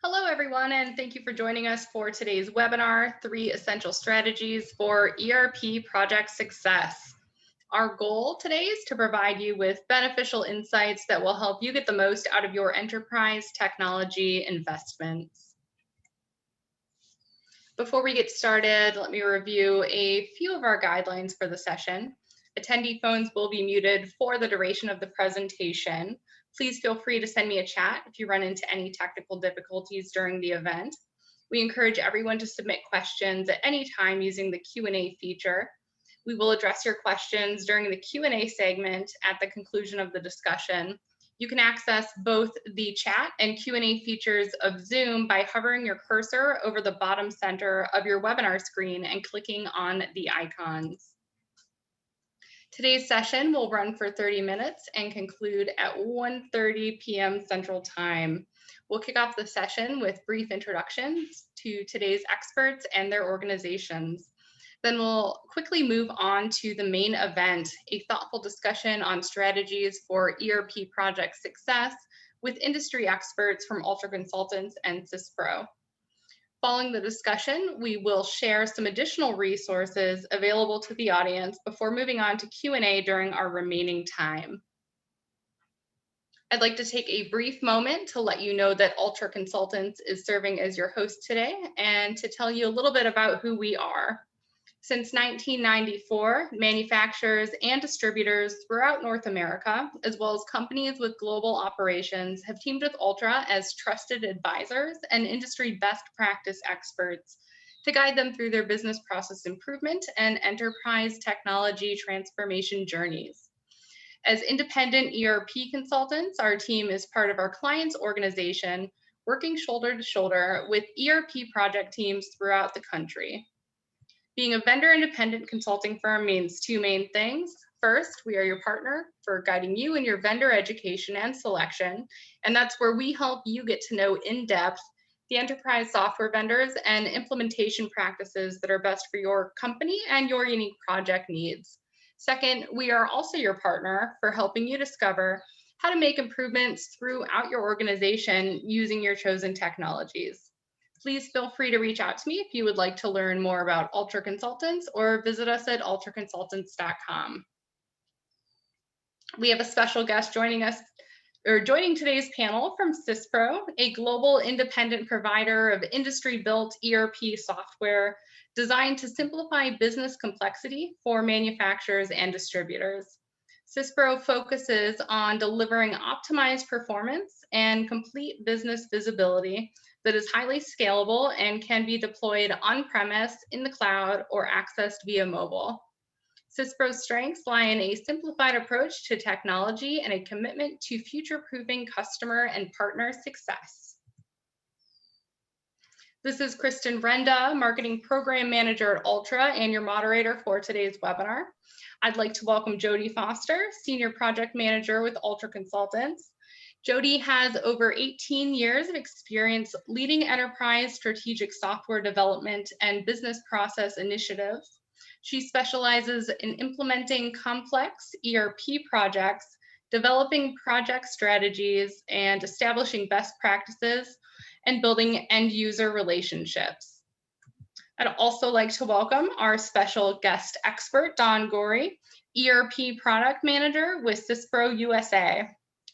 Hello, everyone, and thank you for joining us for today's webinar, 3 Essential Strategies for ERP Project Success. Our goal today is to provide you with beneficial insights that will help you get the most out of your enterprise technology investments. Before we get started, let me review a few of our guidelines for the session. Attendee phones will be muted for the duration of the presentation. Please feel free to send me a chat if you run into any technical difficulties during the event. We encourage everyone to submit questions at any time using the Q&A feature. We will address your questions during the Q&A segment at the conclusion of the discussion. You can access both the chat and Q&A features of Zoom by hovering your cursor over the bottom center of your webinar screen and clicking on the icons. Today's session will run for 30 minutes and conclude at 1:30 p.m. Central Time. We'll kick off the session with brief introductions to today's experts and their organizations. Then we'll quickly move on to the main event, a thoughtful discussion on strategies for ERP project success with industry experts from Ultra Consultants and SYSPRO. Following the discussion, we will share some additional resources available to the audience before moving on to Q&A during our remaining time. I'd like to take a brief moment to let you know that Ultra Consultants is serving as your host today and to tell you a little bit about who we are. Since 1994, manufacturers and distributors throughout North America, as well as companies with global operations, have teamed with Ultra as trusted advisors and industry best practice experts to guide them through their business process improvement and enterprise technology transformation journeys. As independent ERP consultants, our team is part of our client's organization, working shoulder to shoulder with ERP project teams throughout the country. Being a vendor-independent consulting firm means two main things. First, we are your partner for guiding you in your vendor education and selection, and that's where we help you get to know in depth the enterprise software vendors and implementation practices that are best for your company and your unique project needs. Second, we are also your partner for helping you discover how to make improvements throughout your organization using your chosen technologies. Please feel free to reach out to me if you would like to learn more about Ultra Consultants or visit us at ultraconsultants.com. We have a special guest joining today's panel from SYSPRO, a global independent provider of industry-built ERP software designed to simplify business complexity for manufacturers and distributors. SYSPRO focuses on delivering optimized performance and complete business visibility that is highly scalable and can be deployed on-premise, in the cloud, or accessed via mobile. SYSPRO's strengths lie in a simplified approach to technology and a commitment to future-proofing customer and partner success. This is Kristen Brenda, Marketing Program Manager at Ultra and your moderator for today's webinar. I'd like to welcome Jodi Foster, Senior Project Manager with Ultra Consultants. Jodi has over 18 years of experience leading enterprise strategic software development and business process initiatives. She specializes in implementing complex ERP projects, developing project strategies, and establishing best practices and building end user relationships. I'd also like to welcome our special guest expert, Dawn Gorey, ERP Product Manager with SYSPRO USA.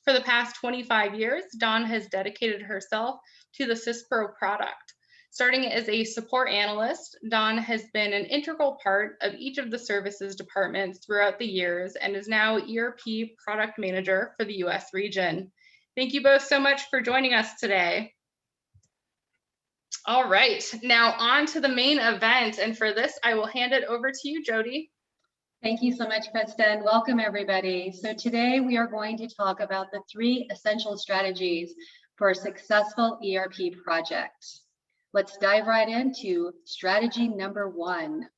For the past 25 years, Dawn has dedicated herself to the SYSPRO product. Starting as a support analyst, Dawn has been an integral part of each of the services departments throughout the years and is now ERP Product Manager for the US region. Thank you both so much for joining us today. All right, now on to the main event. And for this, I will hand it over to you, Jodi. Thank you so much, Kristen. Welcome, everybody. So today we are going to talk about the 3 essential strategies for a successful ERP project. Let's dive right into strategy number 1.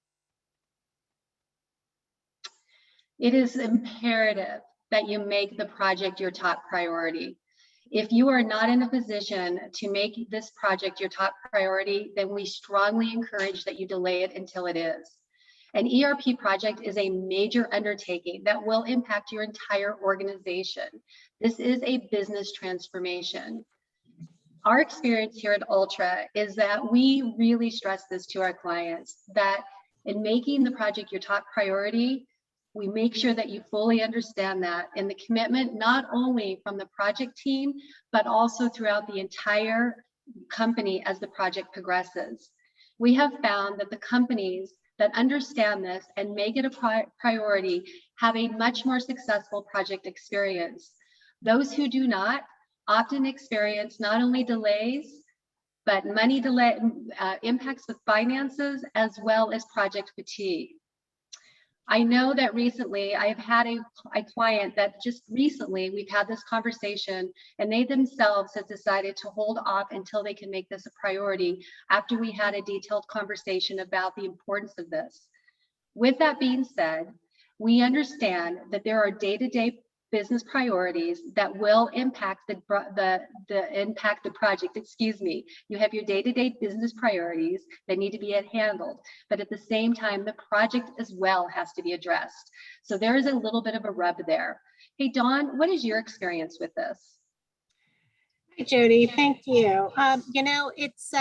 It is imperative that you make the project your top priority. If you are not in a position to make this project your top priority, then we strongly encourage that you delay it until it is. An ERP project is a major undertaking that will impact your entire organization. This is a business transformation. Our experience here at Ultra is that we really stress this to our clients, that in making the project your top priority, we make sure that you fully understand that, and the commitment not only from the project team, but also throughout the entire company as the project progresses. We have found that the companies that understand this and make it a priority have a much more successful project experience. Those who do not often experience not only delays, but money delay impacts with finances, as well as project fatigue. I know that recently I've had a client that just recently we've had this conversation, and they themselves have decided to hold off until they can make this a priority after we had a detailed conversation about the importance of this. With that being said, we understand that there are day-to-day business priorities that will impact the project. Excuse me. You have your day-to-day business priorities that need to be handled, but at the same time, the project as well has to be addressed. So there is a little bit of a rub there. Hey, Dawn, what is your experience with this? Hi, Jodi. Thank you. You know, it's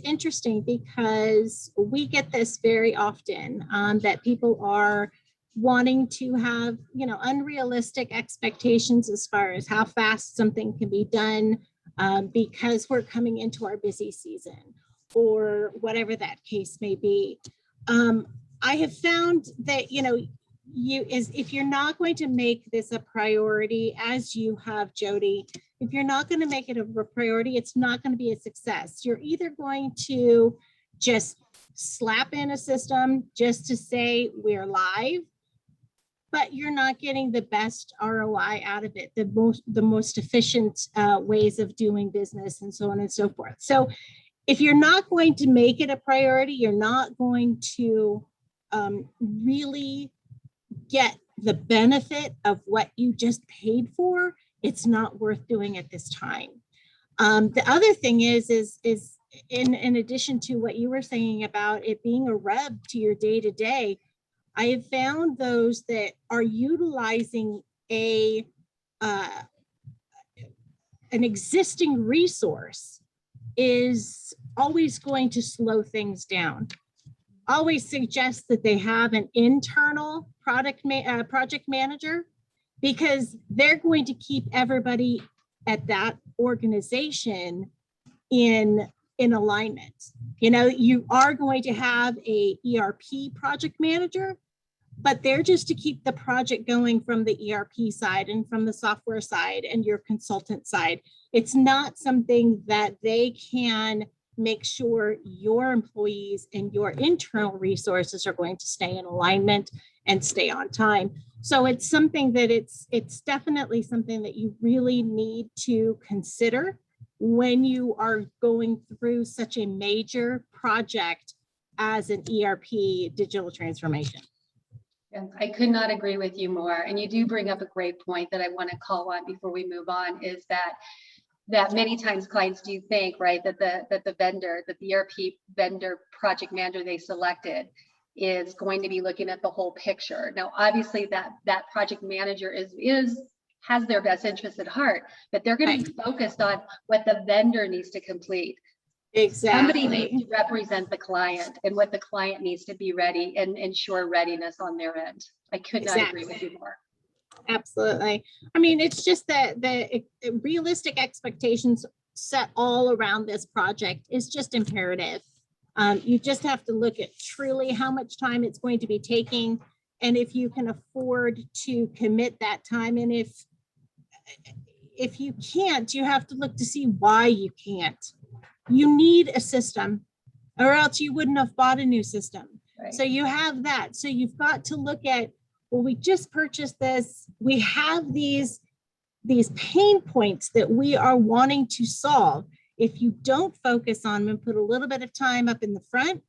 interesting because we get this very often, that people are wanting to have, you know, unrealistic expectations as far as how fast something can be done, because we're coming into our busy season or whatever that case may be. I have found that, you know, if you're not going to make this a priority, as you have, Jodi, if you're not going to make it a priority, it's not going to be a success. You're either going to just slap in a system just to say we're live, but you're not getting the best ROI out of it, the most efficient ways of doing business, and so on and so forth. So if you're not going to make it a priority, you're not going to really get the benefit of what you just paid for, it's not worth doing at this time. The other thing is in addition to what you were saying about it being a rub to your day-to-day, I have found those that are utilizing an existing resource is always going to slow things down. Always suggest that they have an internal project manager, because they're going to keep everybody at that organization in alignment. You know, you are going to have a ERP project manager, but they're just to keep the project going from the ERP side and from the software side and your consultant side. It's not something that they can make sure your employees and your internal resources are going to stay in alignment and stay on time. So it's something that it's definitely something that you really need to consider when you are going through such a major project as an ERP digital transformation. Yeah, I could not agree with you more. And you do bring up a great point that I want to call on before we move on, is that many times clients do think, right, that the ERP vendor project manager they selected is going to be looking at the whole picture. Now, obviously that project manager has their best interests at heart, but they're going to be focused on what the vendor needs to complete. Exactly. Somebody needs to represent the client and what the client needs to be ready and ensure readiness on their end. I could not agree with you more. Absolutely. I mean, it's just that the realistic expectations set all around this project is just imperative. You just have to look at truly how much time it's going to be taking, and if you can afford to commit that time. And if you can't, you have to look to see why you can't. You need a system, or else you wouldn't have bought a new system. Right. So you have that. So you've got to look at, well, we just purchased this. We have these pain points that we are wanting to solve. If you don't focus on them and put a little bit of time up in the front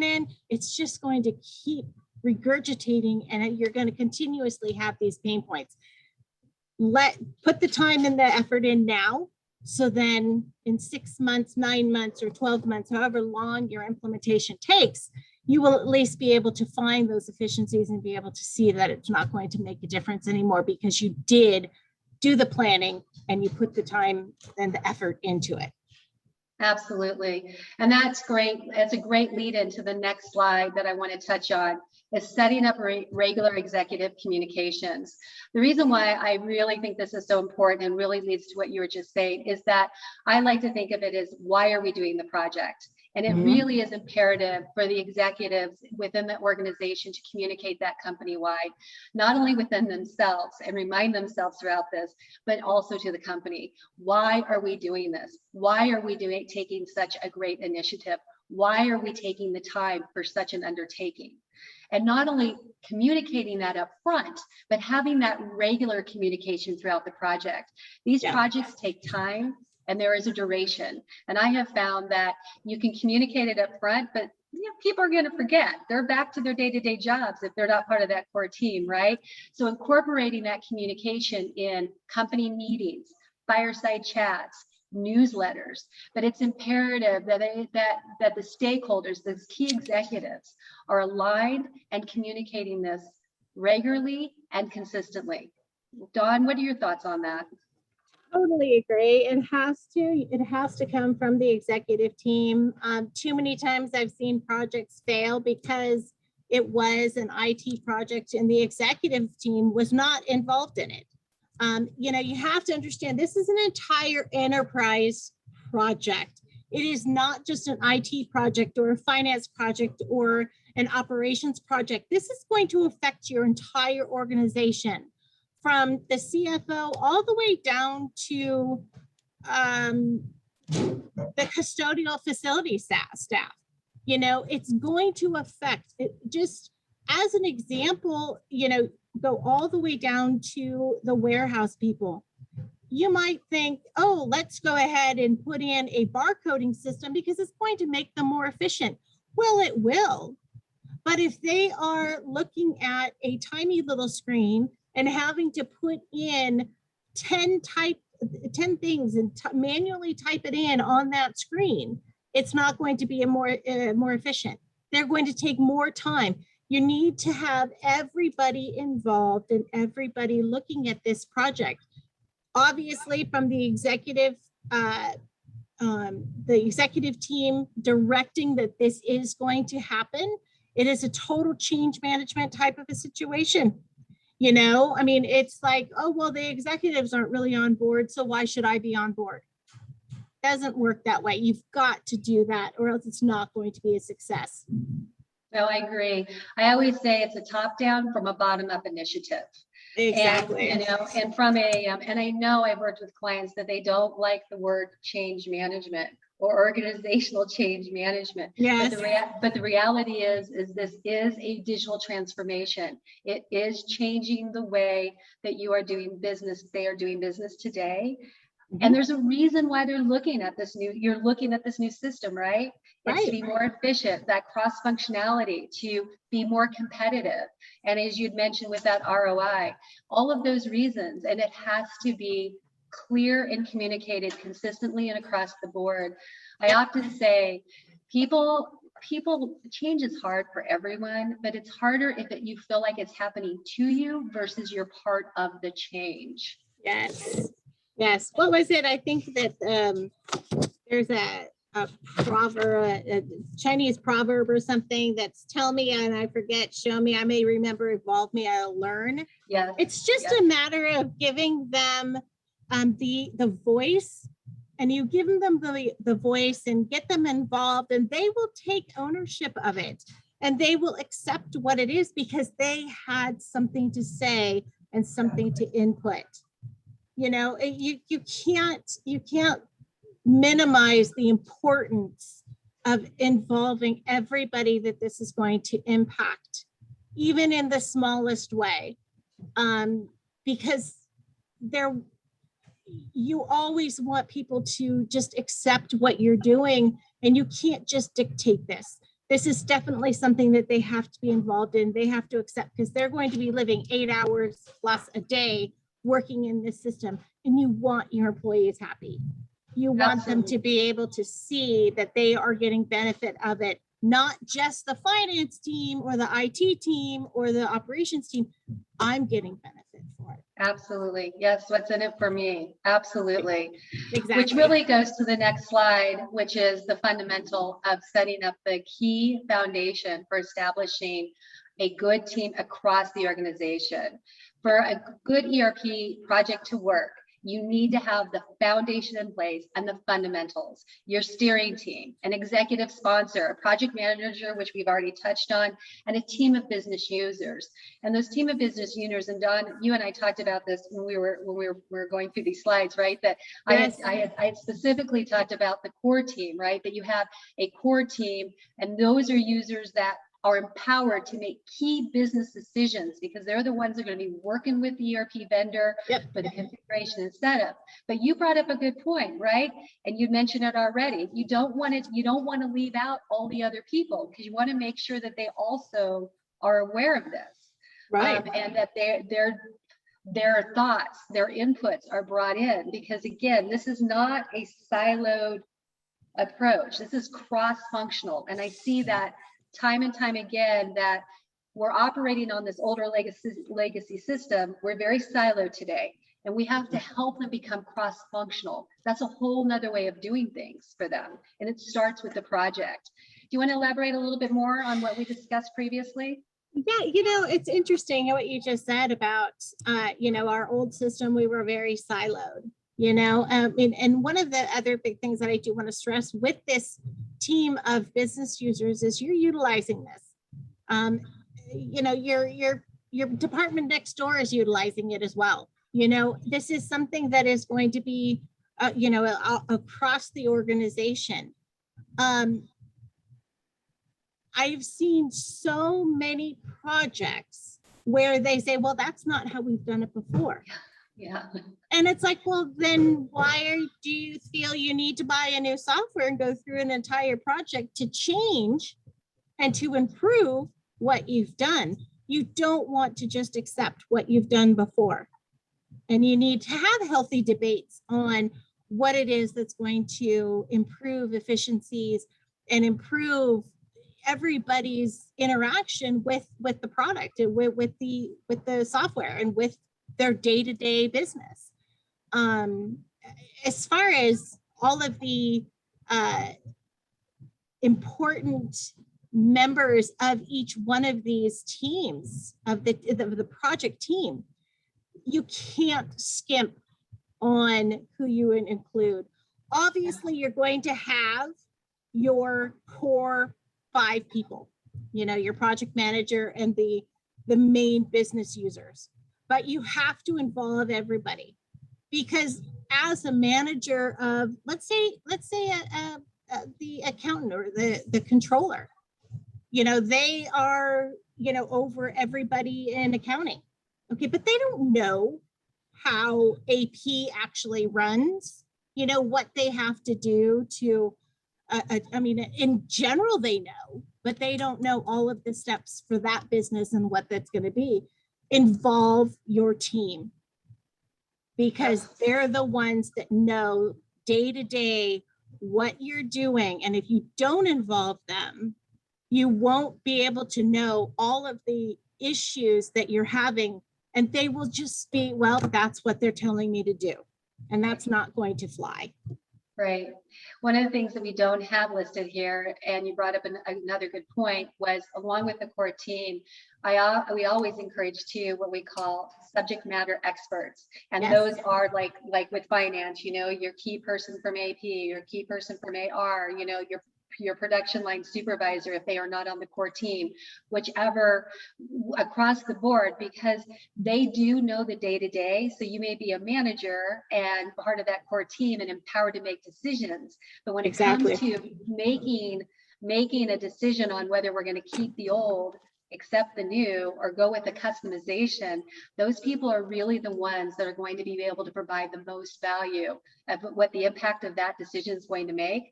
end, it's just going to keep regurgitating, and you're going to continuously have these pain points. Put the time and the effort in now, so then in 6 months, 9 months, or 12 months, however long your implementation takes, you will at least be able to find those efficiencies and be able to see that it's not going to make a difference anymore, because you did do the planning and you put the time and the effort into it. Absolutely. And that's great. That's a great lead into the next slide that I want to touch on, is setting up regular executive communications. The reason why I really think this is so important and really leads to what you were just saying is that I like to think of it as, why are we doing the project? And it really is imperative for the executives within the organization to communicate that company-wide, not only within themselves and remind themselves throughout this, but also to the company. Why are we doing this? Why are we taking such a great initiative? Why are we taking the time for such an undertaking? And not only communicating that up front, but having that regular communication throughout the project. These projects take time, and there is a duration. And I have found that you can communicate it up front, but people are going to forget. They're back to their day-to-day jobs if they're not part of that core team, right? So incorporating that communication in company meetings, fireside chats, newsletters, but it's imperative that the stakeholders, the key executives, are aligned and communicating this regularly and consistently. Dawn, what are your thoughts on that? Totally agree. It has to come from the executive team. Too many times I've seen projects fail because it was an IT project and the executive team was not involved in it. You have to understand, this is an entire enterprise project. It is not just an IT project or a finance project or an operations project. This is going to affect your entire organization, from the CFO all the way down to the custodial facility staff. It's going to affect it. Just as an example, go all the way down to the warehouse people. You might think, oh, let's go ahead and put in a barcoding system because it's going to make them more efficient. Well, it will. But if they are looking at a tiny little screen and having to put in 10 things and manually type it in on that screen, it's not going to be more efficient. They're going to take more time. You need to have everybody involved and everybody looking at this project. Obviously, from the executive team directing that this is going to happen. It is a total change management type of a situation. It's like, oh, well, the executives aren't really on board, so why should I be on board? Doesn't work that way. You've got to do that, or else it's not going to be a success. No, I agree. I always say it's a top-down from a bottom-up initiative. Exactly. And, and from and I know I've worked with clients that they don't like the word change management or organizational change management. Yes. But the reality is this is a digital transformation. It is changing the way that you are doing business. They are doing business today. And there's a reason why you're looking at this new system, right? It's to be more efficient, that cross-functionality, to be more competitive. And as you'd mentioned with that ROI, all of those reasons, and it has to be clear and communicated consistently and across the board. I often say people change is hard for everyone, but it's harder if you feel like it's happening to you versus you're part of the change. Yes. What was it? I think that there's a proverb, a Chinese proverb or something that's tell me and I forget, show me, I may remember, evolve me, I'll learn. Yeah. It's just a matter of giving them the voice, and you give them the voice and get them involved, and they will take ownership of it and they will accept what it is because they had something to say and something to input. You can't minimize the importance of involving everybody that this is going to impact, even in the smallest way, because you always want people to just accept what you're doing, and you can't just dictate this. This is definitely something that they have to be involved in. They have to accept, because they're going to be living 8 hours plus a day working in this system, and you want your employees happy. You want them to be able to see that they are getting benefit of it, not just the finance team or the IT team or the operations team. I'm getting benefit for it. Absolutely. Yes, what's in it for me? Absolutely. Exactly. Which really goes to the next slide, which is the fundamental of setting up the key foundation for establishing a good team across the organization. For a good ERP project to work, you need to have the foundation in place and the fundamentals, your steering team, an executive sponsor, a project manager, which we've already touched on, and a team of business users. And those team of business users, and Dawn, you and I talked about this when we were going through these slides, right? That Yes. I had specifically talked about the core team, right? That you have a core team, and those are users that are empowered to make key business decisions, because they're the ones that are going to be working with the ERP vendor for the configuration and setup. But you brought up a good point, right? And you mentioned it already. You don't want to leave out all the other people, because you want to make sure that they also are aware of this, Right. and that their thoughts, their inputs are brought in, because again, this is not a siloed approach. This is cross-functional, and I see that time and time again, that we're operating on this older legacy system. We're very siloed today, and we have to help them become cross-functional. That's a whole nother way of doing things for them, and it starts with the project. Do you want to elaborate a little bit more on what we discussed previously? Yeah, it's interesting what you just said about, our old system. We were very siloed, and one of the other big things that I do want to stress with this team of business users is you're utilizing this. Your department next door is utilizing it as well. This is something that is going to be, across the organization. I've seen so many projects where they say, well, that's not how we've done it before. Yeah. And it's like, well, then why do you feel you need to buy a new software and go through an entire project to change and to improve what you've done? You don't want to just accept what you've done before. And you need to have healthy debates on what it is that's going to improve efficiencies and improve everybody's interaction with the product and with the software and with their day-to-day business. As far as all of the important members of each one of these teams, of the project team, you can't skimp on who you include. Obviously, you're going to have your core 5 people, your project manager and the main business users. But you have to involve everybody, because as a manager of, let's say the accountant or the controller, they are, over everybody in accounting. Okay, but they don't know how AP actually runs, what they have to do to, in general, they know, but they don't know all of the steps for that business and what that's going to be. Involve your team, because they're the ones that know day to day what you're doing. And if you don't involve them, you won't be able to know all of the issues that you're having. And they will just be, well, that's what they're telling me to do. And that's not going to fly. Right. One of the things that we don't have listed here, and you brought up another good point, was along with the core team, we always encourage too what we call subject matter experts, and those are like with finance, your key person from AP, your key person from AR, your production line supervisor if they are not on the core team, whichever, across the board, because they do know the day-to-day. So you may be a manager and part of that core team and empowered to make decisions, but when it comes to making a decision on whether we're going to keep the old, accept the new, or go with the customization, those people are really the ones that are going to be able to provide the most value of what the impact of that decision is going to make.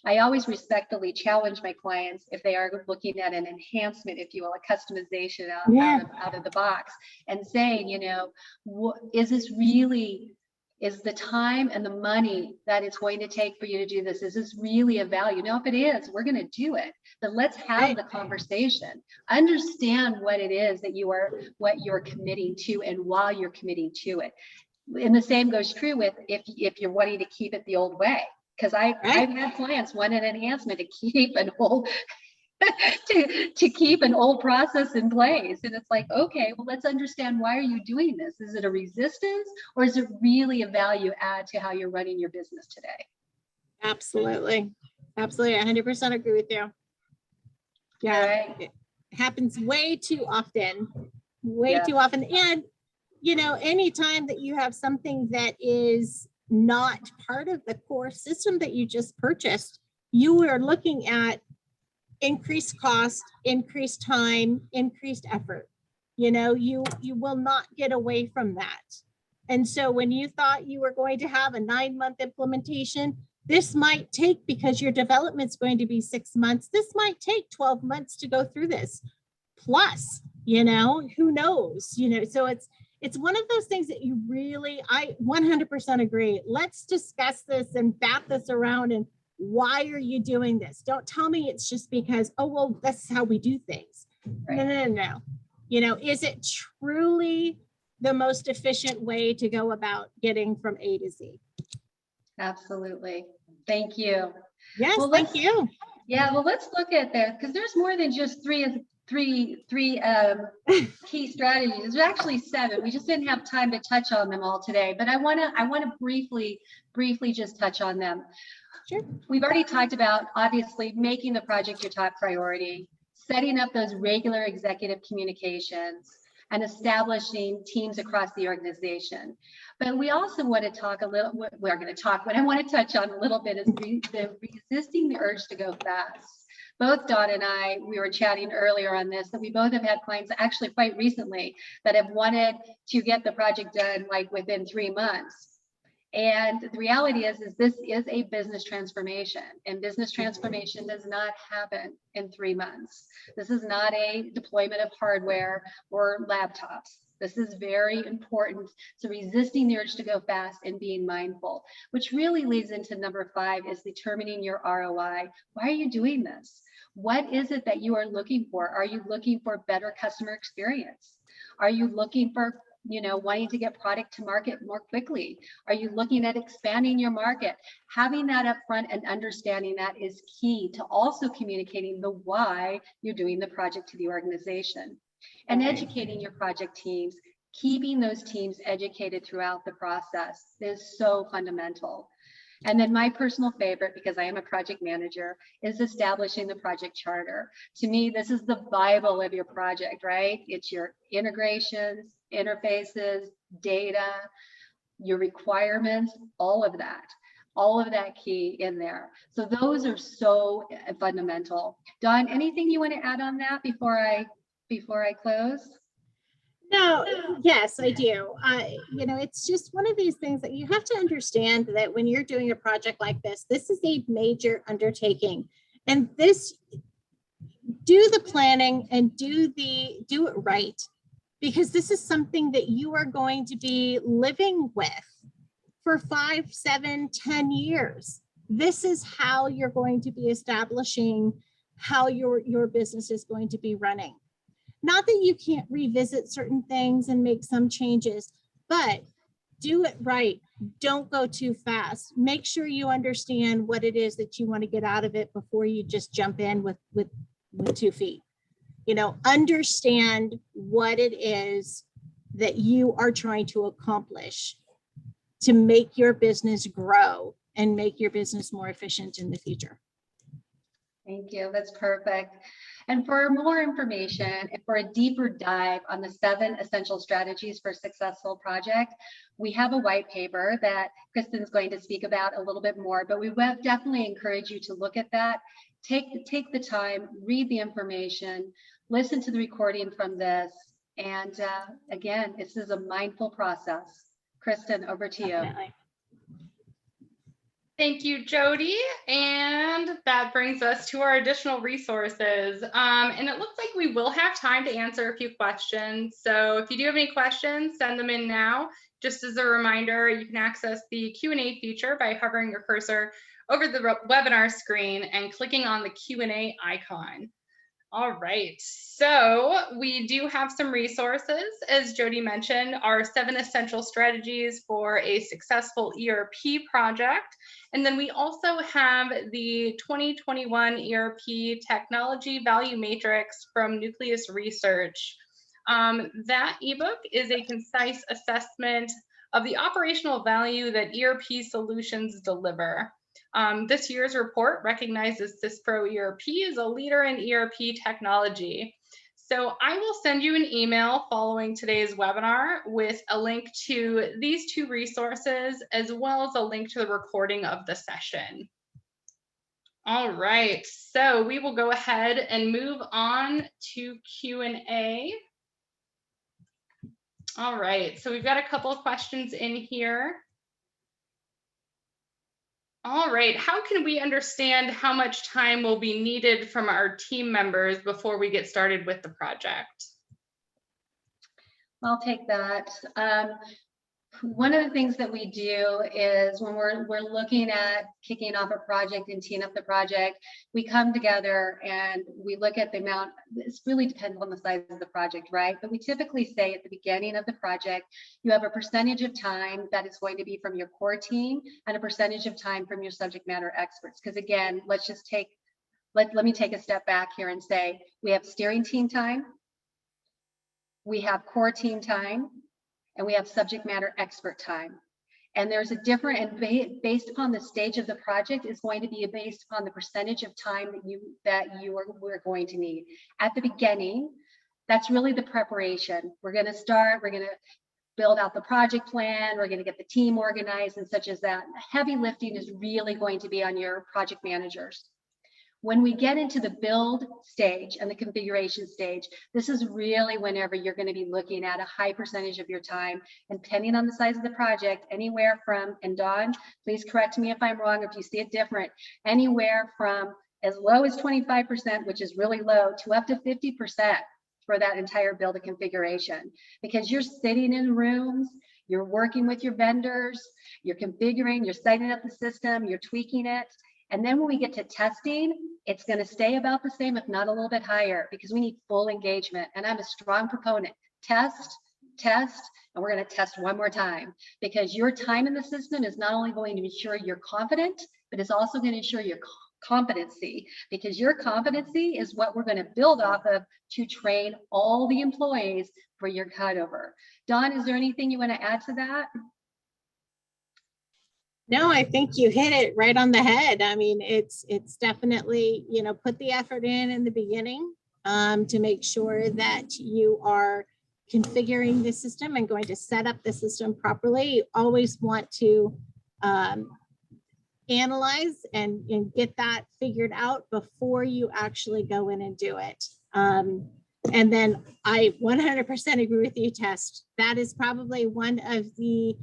I always respectfully challenge my clients if they are looking at an enhancement, if you will, a customization out of the box, and saying, is this really Is the time and the money that it's going to take for you to do this, is this really a value? Now, if it is, we're going to do it. But let's have the conversation. Understand what it is that what you're committing to and why you're committing to it. And the same goes true with if you're wanting to keep it the old way. Because I've had clients want an enhancement to keep an old to keep an old process in place. And it's like, okay, well, let's understand, why are you doing this? Is it a resistance, or is it really a value add to how you're running your business today? Absolutely. Absolutely. 100% agree with you. Yeah. Right. It happens way too often, too often. And, you know, anytime that you have something that is not part of the core system that you just purchased, you are looking at increased cost, increased time, increased effort. You know, you will not get away from that. And so when you thought you were going to have a 9-month implementation, this might take, because your development's going to be 6 months, this might take 12 months to go through this. Plus, you know, who knows, you know, so it's one of those things that you really, I 100% agree. Let's discuss this and bat this around. And why are you doing this? Don't tell me it's just because, oh, well, that's how we do things. Right. No. You know, is it truly the most efficient way to go about getting from A to Z? Absolutely. Thank you. Yes, well, thank you. Yeah, well, let's look at that, because there's more than just three key strategies. There's actually 7. We just didn't have time to touch on them all today, but I want to briefly just touch on them. Sure. We've already talked about, obviously, making the project your top priority, setting up those regular executive communications, and establishing teams across the organization. But we also want to talk what I want to touch on a little bit is resisting the urge to go fast. Both Dawn and I, we were chatting earlier on this, that we both have had clients actually quite recently that have wanted to get the project done like within 3 months. And the reality is this is a business transformation, and business transformation does not happen in 3 months. This is not a deployment of hardware or laptops. This is very important. So resisting the urge to go fast and being mindful, which really leads into number 5, is determining your ROI. Why are you doing this? What is it that you are looking for? Are you looking for better customer experience? Are you looking for, you know, wanting to get product to market more quickly? Are you looking at expanding your market? Having that up front and understanding that is key to also communicating the why you're doing the project to the organization. And educating your project teams, keeping those teams educated throughout the process is so fundamental. And then my personal favorite, because I am a project manager, is establishing the project charter. To me, this is the Bible of your project, right? It's your integrations, interfaces, data, your requirements, all of that key in there. So those are so fundamental. Dawn, anything you want to add on that before I close? No, yes, I do. You know, it's just one of these things that you have to understand, that when you're doing a project like this is a major undertaking, and do the planning and do it right, because this is something that you are going to be living with for 5, 7, 10 years. This is how you're going to be establishing how your business is going to be running. Not that you can't revisit certain things and make some changes, but do it right. Don't go too fast. Make sure you understand what it is that you want to get out of it before you just jump in with 2 feet. You know, understand what it is that you are trying to accomplish to make your business grow and make your business more efficient in the future. Thank you. That's perfect. And for more information and for a deeper dive on the 7 essential strategies for a successful project, we have a white paper that Kristen's going to speak about a little bit more, but we would definitely encourage you to look at that. Take the time, read the information, listen to the recording from this. And again, this is a mindful process. Kristen, over to you. Definitely. Thank you, Jodi. And that brings us to our additional resources. And it looks like we will have time to answer a few questions. So if you do have any questions, send them in now. Just as a reminder, you can access the Q&A feature by hovering your cursor over the webinar screen and clicking on the Q&A icon. All right, so we do have some resources. As Jodi mentioned, our 7 essential strategies for a successful ERP project. And then we also have the 2021 ERP Technology Value Matrix from Nucleus Research. That ebook is a concise assessment of the operational value that ERP solutions deliver. This year's report recognizes SYSPRO ERP as a leader in ERP technology. So I will send you an email following today's webinar with a link to these 2 resources, as well as a link to the recording of the session. All right, so we will go ahead and move on to Q&A. All right, so we've got a couple of questions in here. All right, how can we understand how much time will be needed from our team members before we get started with the project? I'll take that. One of the things that we do is when we're looking at kicking off a project and teeing up the project, we come together and we look at the amount. This really depends on the size of the project, right? But we typically say at the beginning of the project, you have a percentage of time that is going to be from your core team and a percentage of time from your subject matter experts. Because again, let me take a step back here and say we have steering team time, we have core team time, and we have subject matter expert time. And there's a different, and based upon the stage of the project is going to be based upon the percentage of time that we're going to need. At the beginning, that's really the preparation. We're gonna build out the project plan, we're gonna get the team organized and such as that. Heavy lifting is really going to be on your project managers. When we get into the build stage and the configuration stage, this is really whenever you're going to be looking at a high percentage of your time, and depending on the size of the project, anywhere from, and Dawn, please correct me if I'm wrong, if you see it different, anywhere from as low as 25%, which is really low, to up to 50% for that entire build and configuration. Because you're sitting in rooms, you're working with your vendors, you're configuring, you're setting up the system, you're tweaking it. And then when we get to testing, it's going to stay about the same, if not a little bit higher, because we need full engagement. And I'm a strong proponent. Test, and we're going to test one more time, because your time in the system is not only going to ensure you're confident, but it's also going to ensure your competency, because your competency is what we're going to build off of to train all the employees for your cutover. Dawn, is there anything you want to add to that? No, I think you hit it right on the head. I mean, it's definitely, put the effort in the beginning to make sure that you are configuring the system and going to set up the system properly. You always want to analyze and get that figured out before you actually go in and do it. And then I 100% agree with you, Test. That is probably one of the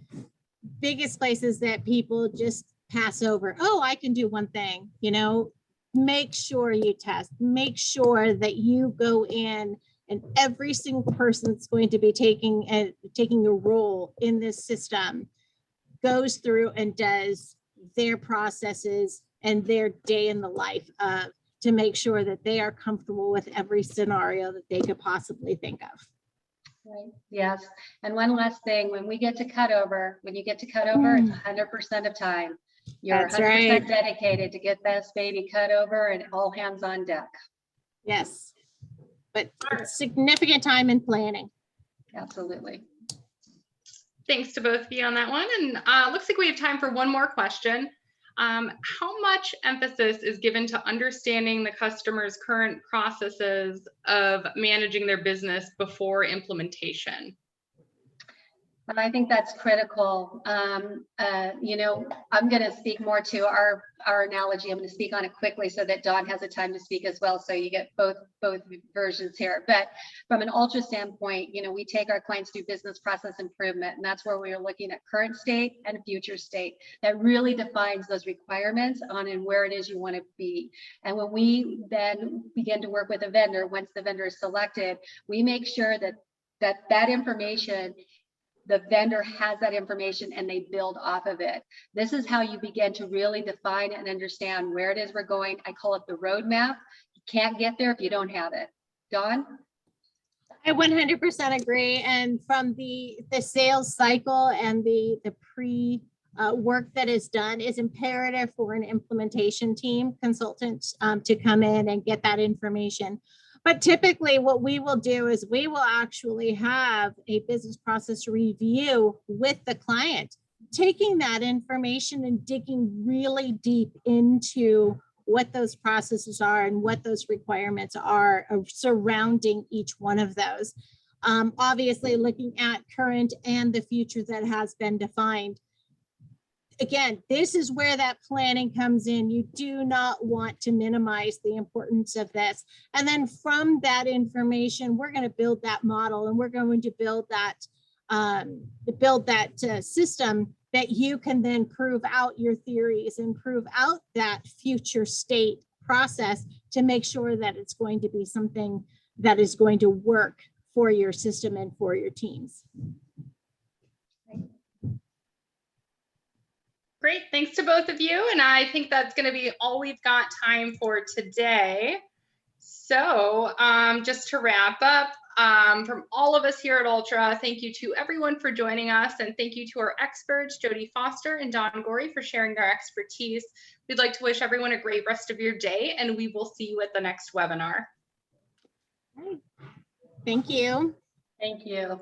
biggest places that people just pass over. Oh, I can do one thing. Make sure you test, make sure that you go in, and every single person that's going to be taking a role in this system goes through and does their processes and their day in the life to make sure that they are comfortable with every scenario that they could possibly think of. Right. Yes. And one last thing, when you get to cutover, it's 100% of time. You're That's 100% right. dedicated to get this baby cut over and all hands on deck. Yes. But significant time in planning. Absolutely. Thanks to both of you on that one. And looks like we have time for one more question. How much emphasis is given to understanding the customer's current processes of managing their business before implementation? And I think that's critical. You know, I'm going to speak more to our analogy. I'm going to speak on it quickly so that Dawn has a time to speak as well. So you get both versions here. But from an Ultra standpoint, you know, we take our clients through business process improvement, and that's where we are looking at current state and future state. That really defines those requirements on and where it is you want to be. And when we then begin to work with a vendor, once the vendor is selected, we make sure that information, the vendor has that information and they build off of it. This is how you begin to really define and understand where it is we're going. I call it the roadmap. You can't get there if you don't have it. Dawn? I 100% agree. And from the sales cycle and the pre work that is done, is imperative for an implementation team consultant to come in and get that information. But typically what we will do is we will actually have a business process review with the client, taking that information and digging really deep into what those processes are and what those requirements are surrounding each one of those. Obviously looking at current and the future that has been defined. Again, this is where that planning comes in. You do not want to minimize the importance of this. And then from that information, we're going to build that model, and we're going to build that system that you can then prove out your theories and prove out that future state process to make sure that it's going to be something that is going to work for your system and for your teams. Great, thanks to both of you. And I think that's going to be all we've got time for today. So just to wrap up, from all of us here at Ultra, thank you to everyone for joining us, and thank you to our experts, Jodi Foster and Don Gorey, for sharing their expertise. We'd like to wish everyone a great rest of your day, and we will see you at the next webinar. Thank you. Thank you.